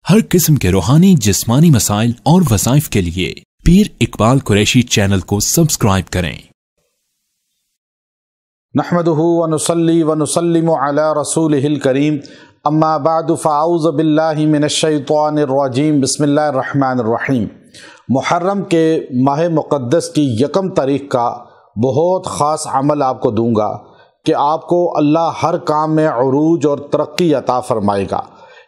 ہر قسم کے روحانی جسمانی مسائل اور وظائف کے لیے پیر اقبال قریشی چینل کو سبسکرائب کریں۔ نحمدہ ونصلی ونسلم علی رسولہ الکریم، اما بعد فاعوذ باللہ من الشیطان الرجیم، بسم اللہ الرحمن الرحیم۔ محرم کے ماہ مقدس کی 1 تاریخ کا بہت خاص عمل آپ کو دوں گا کہ آپ کو اللہ ہر کام میں عروج اور ترقی عطا فرمائے گا۔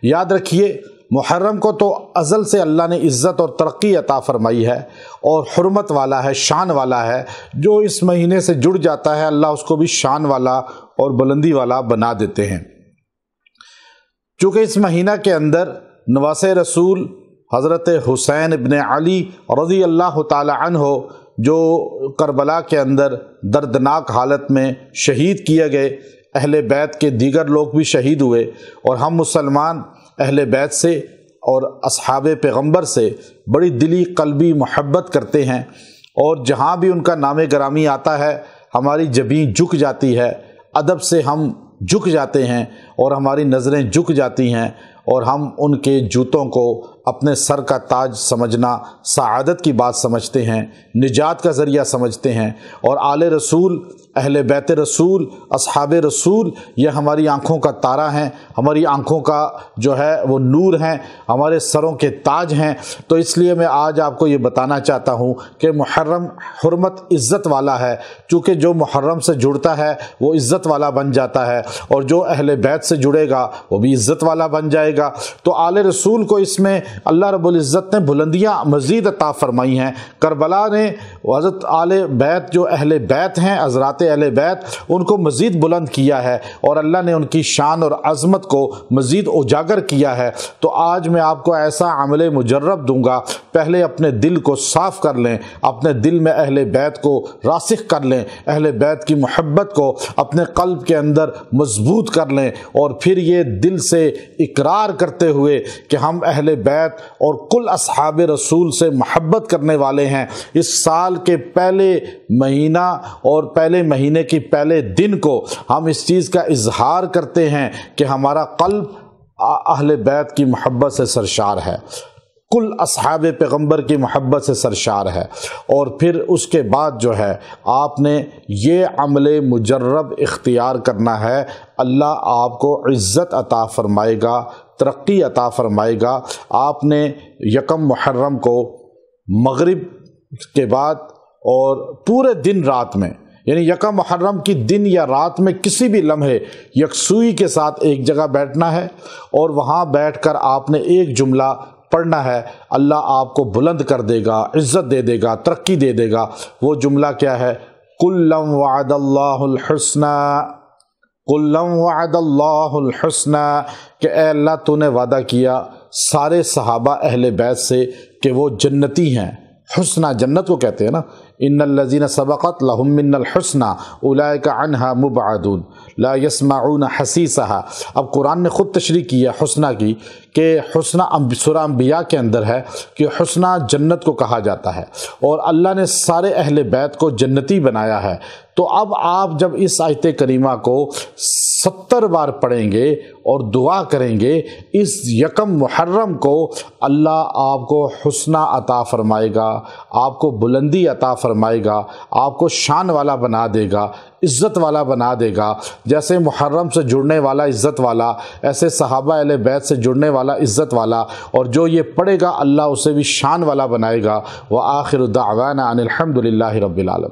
یاد رکھیے، محرم کو تو ازل سے اللہ نے عزت اور ترقی عطا فرمائی ہے اور حرمت والا ہے، شان والا ہے۔ جو اس مہینے سے جڑ جاتا ہے اللہ اس کو بھی شان والا اور بلندی والا بنا دیتے ہیں۔ چونکہ اس مہینہ کے اندر نواس رسول حضرت حسین ابن علی رضی اللہ تعالی عنہ جو کربلا کے اندر دردناک حالت میں شہید کیے گئے، اہل بیت کے دیگر لوگ بھی شہید ہوئے، اور ہم مسلمان اہل بیت سے اور اصحاب پیغمبر سے بڑی دلی قلبی محبت کرتے ہیں، اور جہاں بھی ان کا نام گرامی آتا ہے ہماری جبین جھک جاتی ہے، ادب سے ہم جھک جاتے ہیں اور ہماری نظریں جھک جاتی ہیں، اور ہم ان کے جوتوں کو اپنے سر کا تاج سمجھنا سعادت کی بات سمجھتے ہیں، نجات کا ذریعہ سمجھتے ہیں۔ اور آل رسول، اہل بیت رسول، اصحاب رسول یہ ہماری آنکھوں کا تارہ ہیں، ہماری آنکھوں کا جو ہے وہ نور ہیں، ہمارے سروں کے تاج ہیں۔ تو اس لیے میں آج آپ کو یہ بتانا چاہتا ہوں کہ محرم حرمت عزت والا ہے، چونکہ جو محرم سے جڑتا ہے وہ عزت والا بن جاتا ہے، اور جو اہل بیت سے جڑے گا وہ بھی عزت والا بن جائے گا۔ تو آل رسول کو اس میں اللہ رب العزت نے بلندیاں مزید عطا فرمائی ہیں۔ کربلا نے حضرت آل بیت، جو اہل بیت ہیں، حضرات اہل بیت، ان کو مزید بلند کیا ہے، اور اللہ نے ان کی شان اور عظمت کو مزید اجاگر کیا ہے۔ تو آج میں آپ کو ایسا عمل مجرب دوں گا، پہلے اپنے دل کو صاف کر لیں، اپنے دل میں اہل بیت کو راسخ کر لیں، اہل بیت کی محبت کو اپنے قلب کے اندر مضبوط کر لیں، اور پھر یہ دل سے اقرار کرتے ہوئے کہ ہم اہل بیت اور کل اصحاب رسول سے محبت کرنے والے ہیں، اس سال کے پہلے مہینہ اور پہلے مہینے کی پہلے دن کو ہم اس چیز کا اظہار کرتے ہیں کہ ہمارا قلب اہل بیت کی محبت سے سرشار ہے، کل اصحاب پیغمبر کی محبت سے سرشار ہے۔ اور پھر اس کے بعد جو ہے آپ نے یہ عمل مجرب اختیار کرنا ہے، اللہ آپ کو عزت عطا فرمائے گا، ترقی عطا فرمائے گا۔ آپ نے 1 محرم کو مغرب کے بعد اور پورے دن رات میں، یعنی 1 محرم کی دن یا رات میں کسی بھی لمحے یکسوئی کے ساتھ ایک جگہ بیٹھنا ہے، اور وہاں بیٹھ کر آپ نے ایک جملہ پڑھنا ہے، اللہ آپ کو بلند کر دے گا، عزت دے دے گا، ترقی دے دے گا۔ وہ جملہ کیا ہے؟ کُلًّا وعد اللہ الحسنى، کُلًّا وعد اللہ الحسنى، کہ اے اللہ تو نے وعدہ کیا سارے صحابہ اہل بیت سے کہ وہ جنتی ہیں۔ حسنہ جنت کو کہتے ہیں نا، ان الذین سبقت لہم من الحسنى اولئک عنہا مبعدون لا یسمعون حسیسہا۔ اب قرآن نے خود تشریح کی ہے حسنہ کی، کہ حسنہ سورہ انبیاء کے اندر ہے کہ حسنہ جنت کو کہا جاتا ہے، اور اللہ نے سارے اہل بیت کو جنتی بنایا ہے۔ تو اب آپ جب اس آیت کریمہ کو 70 بار پڑھیں گے اور دعا کریں گے، اس 1 محرم کو اللہ آپ کو حسنہ عطا فرمائے گا، آپ کو بلندی عطا فرمائے گا، آپ کو شان والا بنا دے گا، عزت والا بنا دے گا۔ جیسے محرم سے جڑنے والا عزت والا، ایسے صحابہ اہل بیت سے جڑنے والا عزت والا، اور جو یہ پڑھے گا اللہ اسے بھی شان والا بنائے گا۔ وآخر دعوانا ان الحمد للہ رب العالمین۔